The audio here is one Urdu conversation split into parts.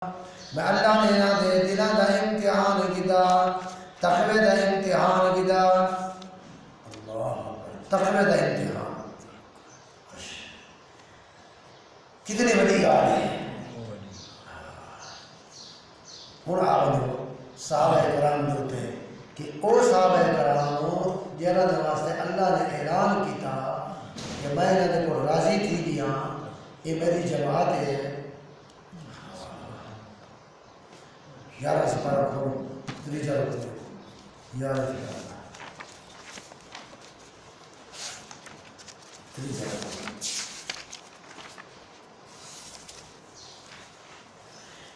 میں اللہ نے نہ دے دلہ دا امتحان کیتا تقوی دا امتحان کیتا تقوی دا امتحان کتنی بڑی گال ہے ہوں آپ صحابہ کرام جو تھے کہ او صحابہ کرام جنہاں دے واسطے اللہ نے اعلان کیتا کہ میں انہاں کو راضی تھی گیا یہ میری جماعت ہے یارہ سپارہ کھولو دریجہ رکھو یارہ دریجہ رکھو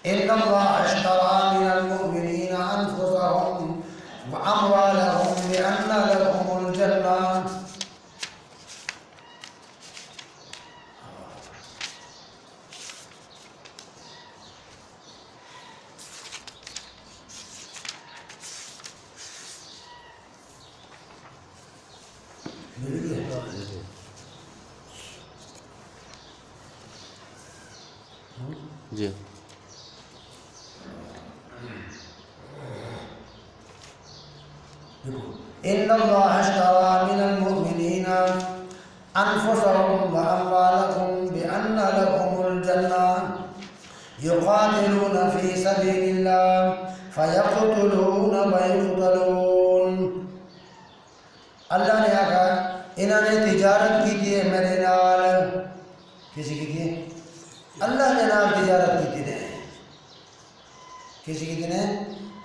ان اللہ اشترى من المؤمنین انفسهم واموالهم بان لهم الجنہ جی ان اللہ اشترى من المؤمنین انفسهم واموالهم بان لهم الجنہ یقاتلون فی سبیل اللہ فیقتلون ویقتلون اللہ نے آکھا انہوں نے تجارت کی تھی میرے نال کسی کی تھی اللہ کے نال تجارت کی تھی کسی کی تھی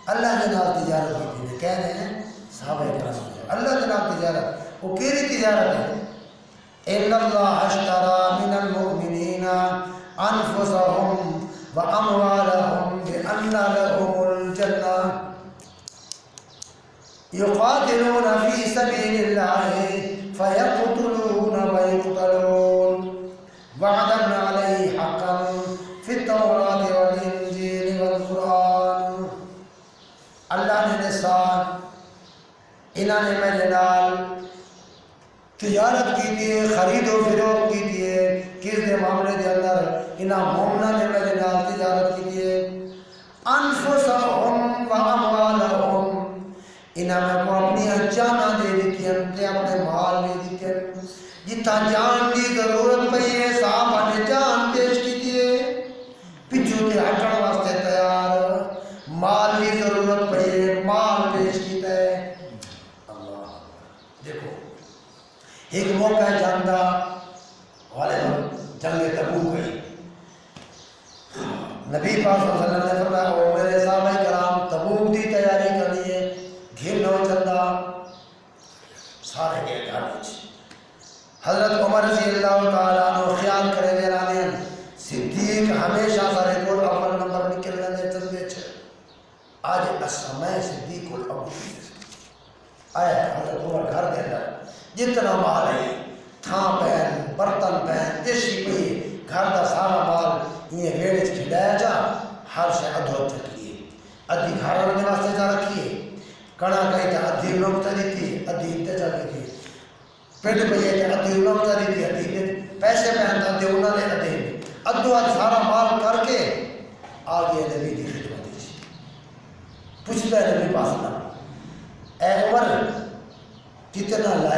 اللہ کے نال تجارت کی تھی کہہ رہے ہیں صحابہ کرام اللہ کے نال تجارت وہ کیری تجارت ہے ان اللہ اشترى من المؤمنین انفسهم واموالهم بان لهم الجنہ يقاتلون في سبيل الله فيقتلون ويقتلون وعدا عليه حقا في التوراة والإنجيل والقرآن اللہ نے نسان انہوں نے میرے نال تجارت کی تھی خرید و فروخت کی تھی کس دے معاملے دے اندر انہاں مومنہ نے میرے نال تجارت کی تھی انفسهم واموالهم انہاں میں کو اپنی جاناں دے دیتی ہیں اپنے مال دے دیتی ہیں جتا جان دی ضرورت پئی ہے صحابہ نے جان پیش کی تھی پچھو تے ہٹن واسطے تیار مال دی ضرورت پئی ہے مال پیش کیتا ہے اللہ دیکھو ایک موقع جاندہ غالباً جنگ تبوک گئی نبی پاک صلی اللہ علیہ وسلم نے فرمایا او میرے صحابہ کرام تبوک دی تیاری کرنی ہے گھر نو چندہ سارے گئے گھر وچ حضرت عمر رضی اللہ تعالیٰ عنہ خیال کرے دے رانے ہیں صدیق ہمیشہ سارے کو اول نمبر نکل لیں چندے چھے آج اسماء صدیق کو ابو آیا حضرت عمر گھر دے رہا جتنا مال ہے تھان پہن برتن پہن دیشی پہی گھر دا سارا مال یہ ویڑے چھڑایا جا ہر سے ادھو چکیے ادھی گھر ہونے واسطے جا رکھیے کڑا کہی تھا ادھی نوکتا دیتی ادھی انتجا کی تھی پیٹ پہیے تھے ادھی نوکتا دیتی ادھی پیسے پہنتا دے انہوں نے ادھی ادھو ادھ سارا مال کر کے آگے نبی دی خدمت دیجی پوچھتا ہے نبی پاسنا اے عمر کتنا لائے